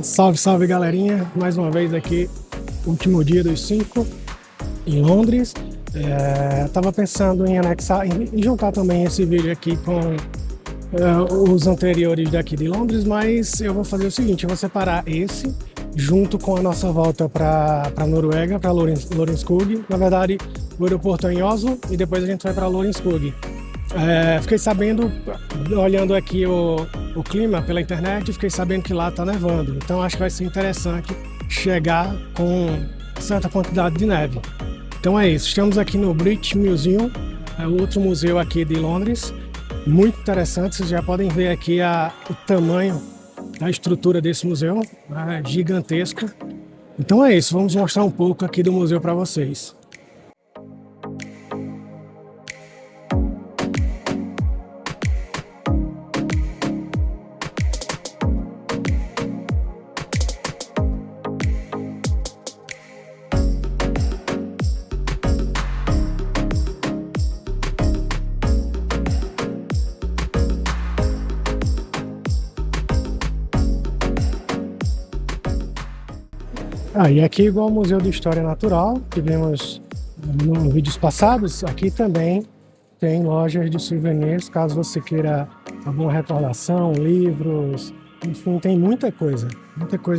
Salve, salve galerinha, mais uma vez aqui, último dia dos 5 em Londres. Tava pensando em anexar, em juntar também esse vídeo aqui com os anteriores daqui de Londres, mas eu vou fazer o seguinte, eu vou separar esse junto com a nossa volta para Noruega, para Lorenskog. Na verdade, o aeroporto é em Oslo e depois a gente vai para Lorenskog. Fiquei sabendo, olhando aqui o clima pela internet, fiquei sabendo que lá está nevando. Então acho que vai ser interessante chegar com certa quantidade de neve. Então é isso, estamos aqui no British Museum, é outro museu aqui de Londres. Muito interessante, vocês já podem ver aqui o tamanho da estrutura desse museu, é gigantesco. Então é isso, vamos mostrar um pouco aqui do museu para vocês. E aqui, igual ao Museu de História Natural, que vimos nos vídeos passados, aqui também tem lojas de souvenirs, caso você queira alguma recordação, livros, enfim, tem muita coisa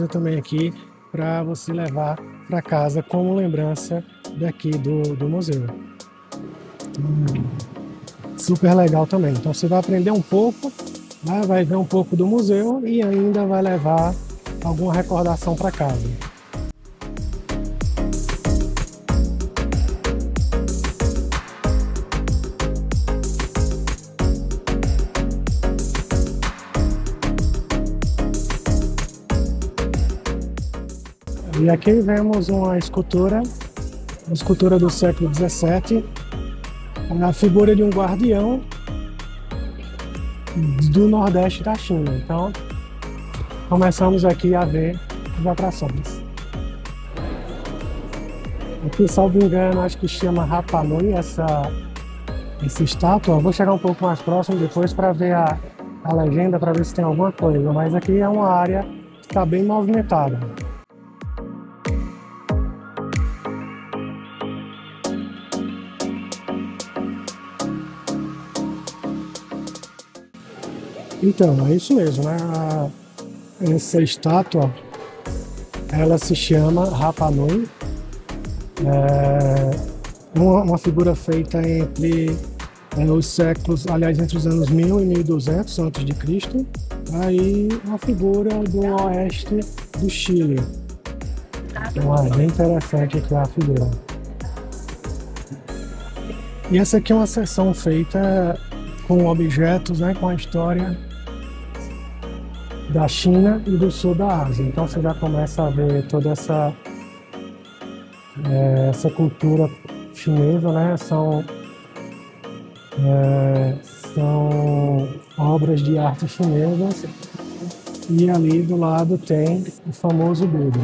também aqui para você levar para casa como lembrança daqui do museu. Super legal também. Então você vai aprender um pouco, né? Vai ver um pouco do museu e ainda vai levar alguma recordação para casa. E aqui vemos uma escultura do século XVII, a figura de um guardião do Nordeste da China. Então, começamos aqui a ver as atrações. Aqui, salvo engano, acho que chama Rapa Nui essa estátua. Vou chegar um pouco mais próximo depois para ver a legenda, para ver se tem alguma coisa. Mas aqui é uma área que está bem movimentada. Então, é isso mesmo, né? Essa estátua, ela se chama Rapa Nui. É uma figura feita entre os séculos, aliás, entre os anos 1000 e 1200 a.C. Aí, uma figura do oeste do Chile. Então, é bem interessante aqui a figura. E essa aqui é uma seção feita com objetos, né, com a história da China e do sul da Ásia. Então você já começa a ver toda essa cultura chinesa, né? São obras de arte chinesas e ali do lado tem o famoso Buda,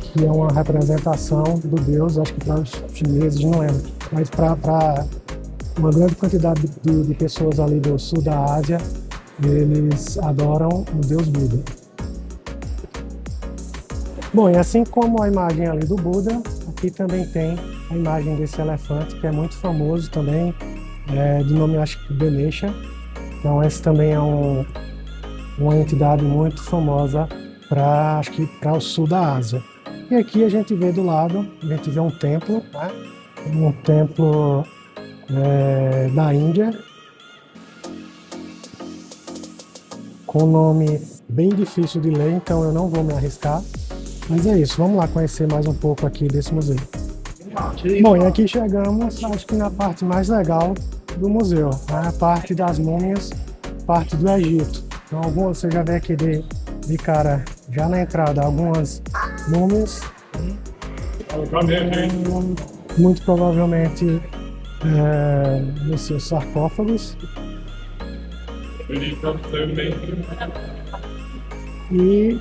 que é uma representação do Deus, acho que para os chineses, não lembro, mas para uma grande quantidade de pessoas ali do sul da Ásia, eles adoram o Deus Buda. Bom, e assim como a imagem ali do Buda, aqui também tem a imagem desse elefante, que é muito famoso também, de nome acho que Ganesha. Então esse também é uma entidade muito famosa acho que para o sul da Ásia. E aqui a gente vê do lado, a gente vê um templo, né? Um templo da Índia, com um nome bem difícil de ler, então eu não vou me arriscar. Mas é isso, vamos lá conhecer mais um pouco aqui desse museu. Bom, e aqui chegamos, acho que na parte mais legal do museu, né? A parte das múmias, parte do Egito. Então você já vê aqui de cara, já na entrada, algumas múmias, muito provavelmente nos seus sarcófagos. E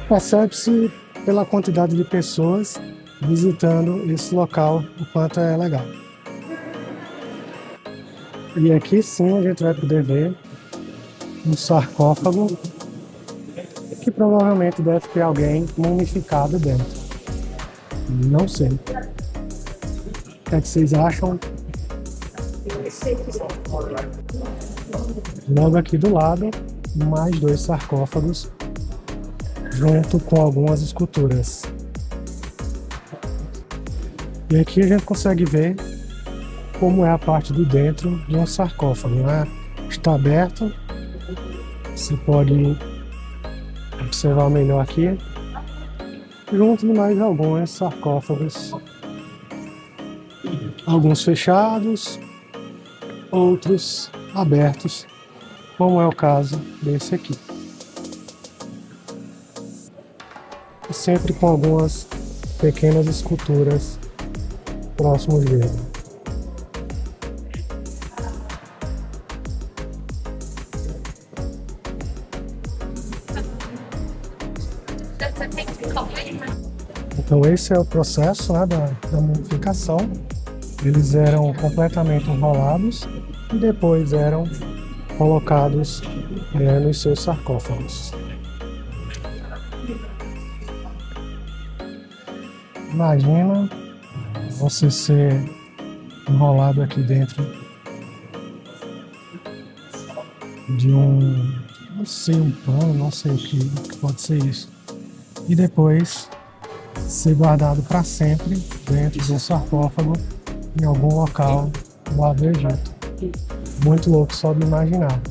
percebe-se pela quantidade de pessoas visitando esse local o quanto é legal. E aqui sim a gente vai poder ver um sarcófago que provavelmente deve ter alguém mumificado dentro. Não sei. O que é que vocês acham? Logo aqui do lado, mais 2 sarcófagos, junto com algumas esculturas. E aqui a gente consegue ver como é a parte de dentro de um sarcófago, né? Está aberto, você pode observar melhor aqui, junto de mais alguns sarcófagos, alguns fechados, outros abertos, como é o caso desse aqui. E sempre com algumas pequenas esculturas próximos dele. Então esse é o processo, né, da mumificação. Eles eram completamente enrolados e depois eram colocados nos seus sarcófagos. Imagina você ser enrolado aqui dentro de não sei, um pano, não sei o que pode ser isso. E depois ser guardado para sempre dentro de um sarcófago em algum local lá do Egito. Muito louco só de imaginar.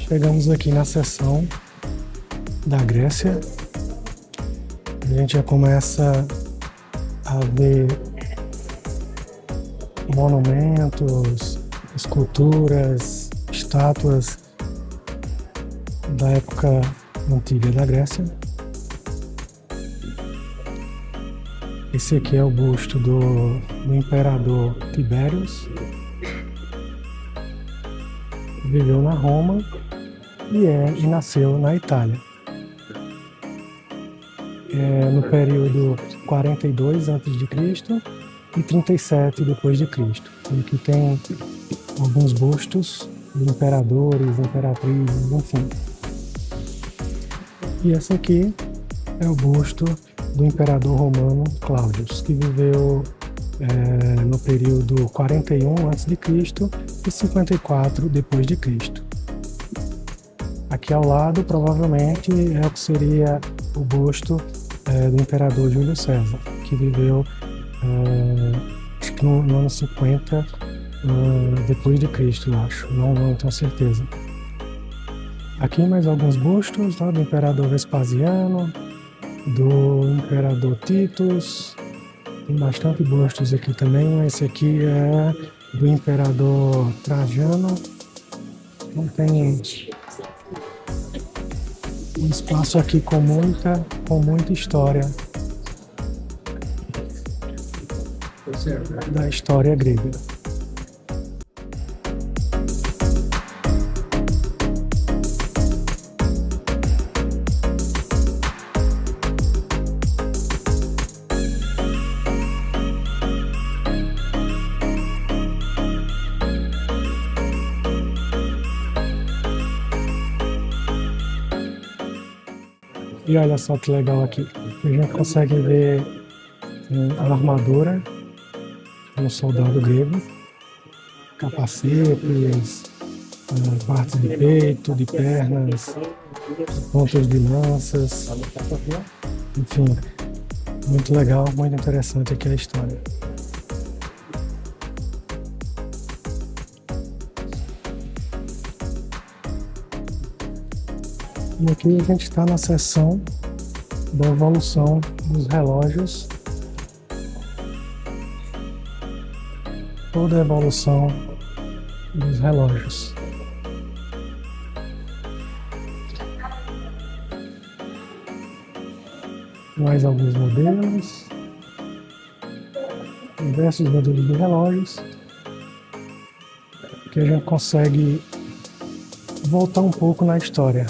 Chegamos aqui na seção da Grécia. A gente já começa a ver monumentos, esculturas, estátuas da época antiga da Grécia. Esse aqui é o busto do imperador Tibérios. Viveu na Roma e nasceu na Itália. No período 42 a.C. e 37 depois de Cristo. E aqui tem alguns bustos de imperadores, imperatrizes, enfim. E esse aqui é o busto do imperador romano Cláudio, que viveu no período 41 a.C. e 54 depois de Cristo. Aqui ao lado, provavelmente, é o que seria o busto do imperador Júlio César, que viveu acho que no ano 50 depois de Cristo, eu acho. Não tenho certeza. Aqui mais alguns bustos, tá, do imperador Vespasiano, do imperador Titus. Tem bastante bustos aqui também. Esse aqui é do imperador Trajano. Então tem um espaço aqui com muita história da história grega. E olha só que legal aqui. A gente consegue ver a armadura de um soldado grego, capacetes, partes de peito, de pernas, pontas de lanças, enfim, muito legal, muito interessante aqui a história. E aqui a gente está na seção da evolução dos relógios, toda a evolução dos relógios. Mais alguns modelos, diversos modelos de relógios, que a gente consegue voltar um pouco na história.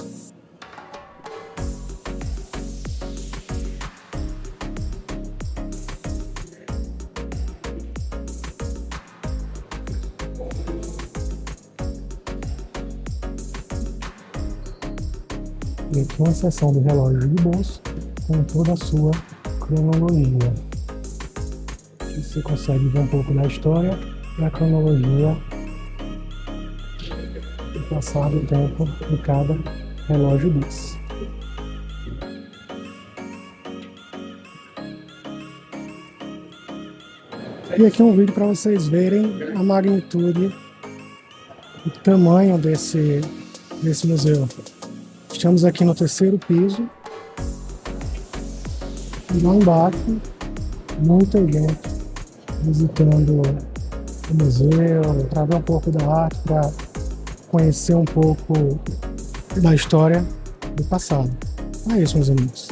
E aqui uma seção de relógio de bolso com toda a sua cronologia. Aqui você consegue ver um pouco da história e a cronologia do passar do tempo de cada relógio desse. E aqui um vídeo para vocês verem a magnitude, o tamanho desse museu. Estamos aqui no 3º piso e lá embaixo muita gente visitando o museu para ver um pouco da arte, para conhecer um pouco da história do passado. É isso, meus amigos.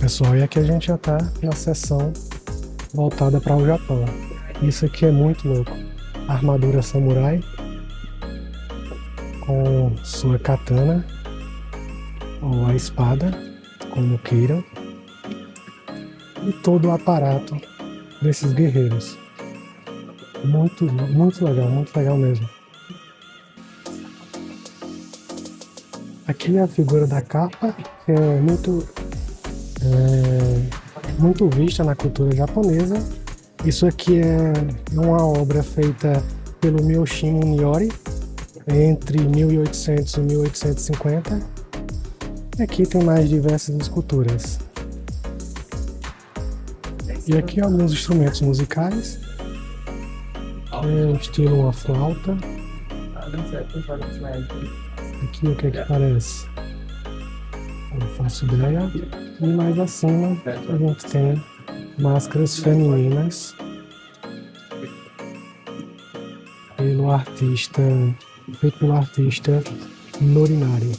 Pessoal, e aqui a gente já está na seção voltada para o Japão. Isso aqui é muito louco. A armadura samurai com sua katana ou a espada, como queiram, e todo o aparato desses guerreiros. Muito legal mesmo. Aqui é a figura da capa, que é muito vista na cultura japonesa. Isso aqui é uma obra feita pelo Miyoshino Niori entre 1800 e 1850. Aqui tem mais diversas esculturas. E aqui alguns instrumentos musicais. Estilo uma flauta. Aqui o que é que parece? Não faço ideia. E mais acima a gente tem máscaras femininas feito pelo artista Norinari,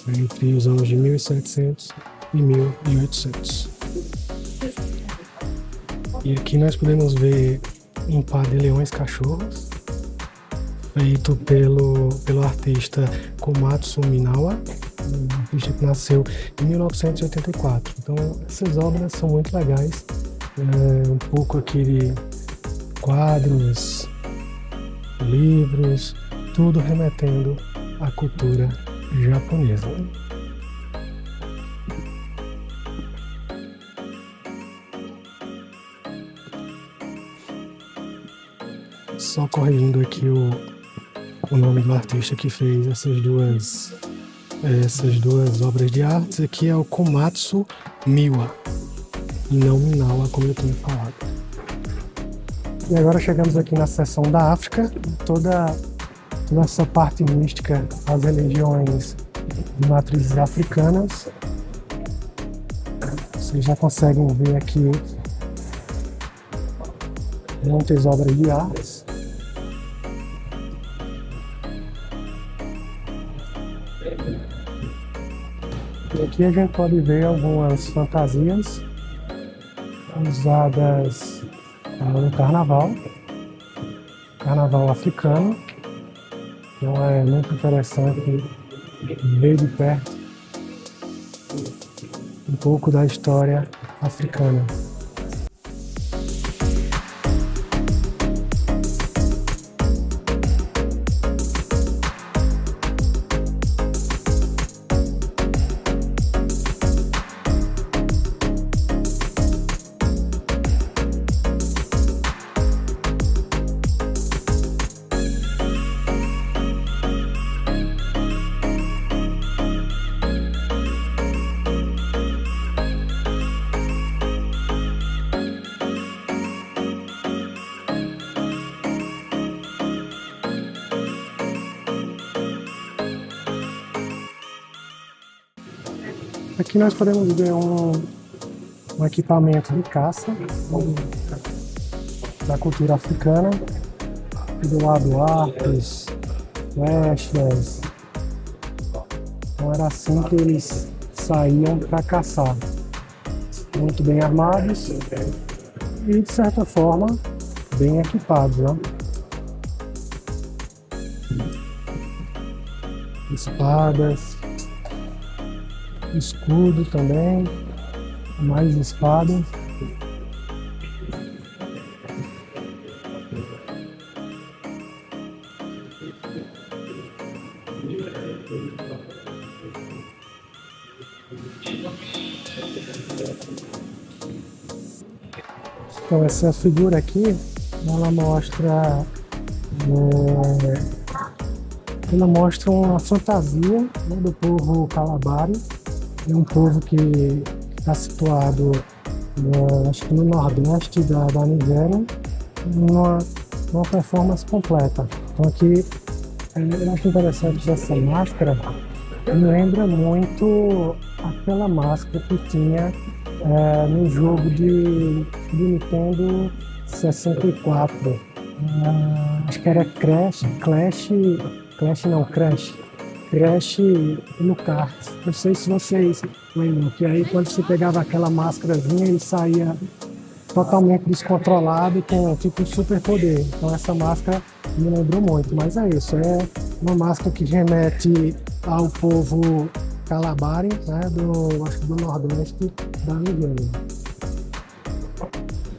entre os anos de 1700 e 1800. E aqui nós podemos ver um par de leões cachorros, feito pelo artista Komatsu Minawa, um artista que nasceu em 1984. Então essas obras são muito legais, um pouco aqui de quadros, livros, tudo remetendo à cultura japonesa. Só corrigindo aqui o nome do artista que fez essas duas obras de arte, aqui é o Komatsu Miwa e não Minawa, como eu tinha falado. E agora chegamos aqui na seção da África, toda essa parte mística, as religiões de matrizes africanas. Vocês já conseguem ver aqui muitas obras de artes. E aqui a gente pode ver algumas fantasias usadas no carnaval africano. Então é muito interessante ver de perto um pouco da história africana. Aqui nós podemos ver um equipamento de caça da cultura africana. Do lado arcos, flechas. Então era assim que eles saíam para caçar. Muito bem armados e, de certa forma, bem equipados, né? Espadas, escudo também, mais espadas. Então essa figura aqui, ela mostra uma fantasia, né, do povo Kalabari. É um povo que está situado, acho que no nordeste da Nigéria, numa performance completa. Então aqui, eu acho interessante essa máscara, me lembra muito aquela máscara que tinha no jogo de Nintendo 64. Acho que era Crash no kart. Não sei se vocês lembram, que aí quando você pegava aquela máscarazinha, ele saía totalmente descontrolado com tipo super poder. Então essa máscara me lembrou muito, mas é isso, é uma máscara que remete ao povo Kalabari, né, acho que do nordeste da Nigéria.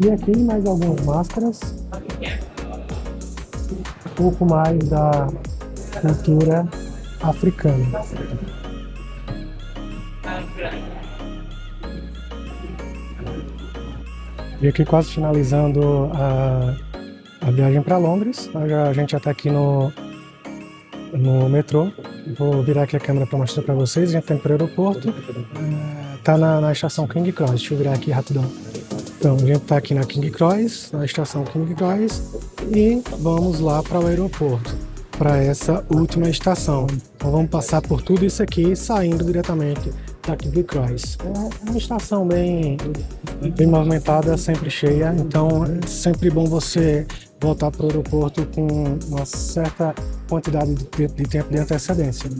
E aqui mais algumas máscaras, um pouco mais da cultura africana. E aqui quase finalizando a viagem para Londres. A gente já está aqui no metrô. Vou virar aqui a câmera para mostrar para vocês. A gente está indo para o aeroporto. Está na estação King Cross. Deixa eu virar aqui rapidão. Então, a gente está aqui na King Cross, na estação King Cross, e vamos lá para o aeroporto, para essa última estação. Então vamos passar por tudo isso aqui, saindo diretamente da King Cross. É uma estação bem movimentada, sempre cheia, então é sempre bom você voltar para o aeroporto com uma certa quantidade de tempo de antecedência.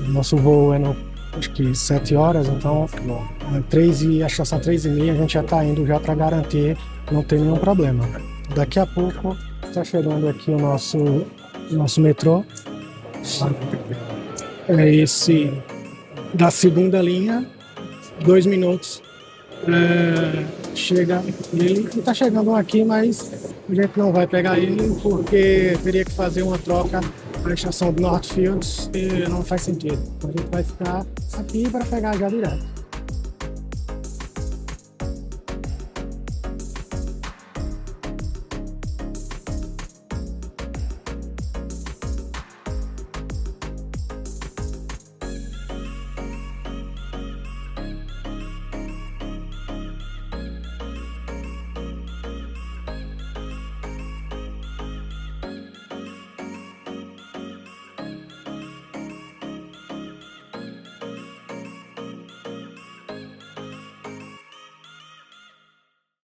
Nosso voo é acho que 7 horas, então a estação 3h30 a gente já está indo já para garantir não ter nenhum problema. Daqui a pouco está chegando aqui o nosso metrô. É esse da segunda linha, 2 minutos. Chega ele, está chegando aqui, mas a gente não vai pegar ele porque teria que fazer uma troca na estação de Northfields e não faz sentido. Então a gente vai ficar aqui para pegar já direto.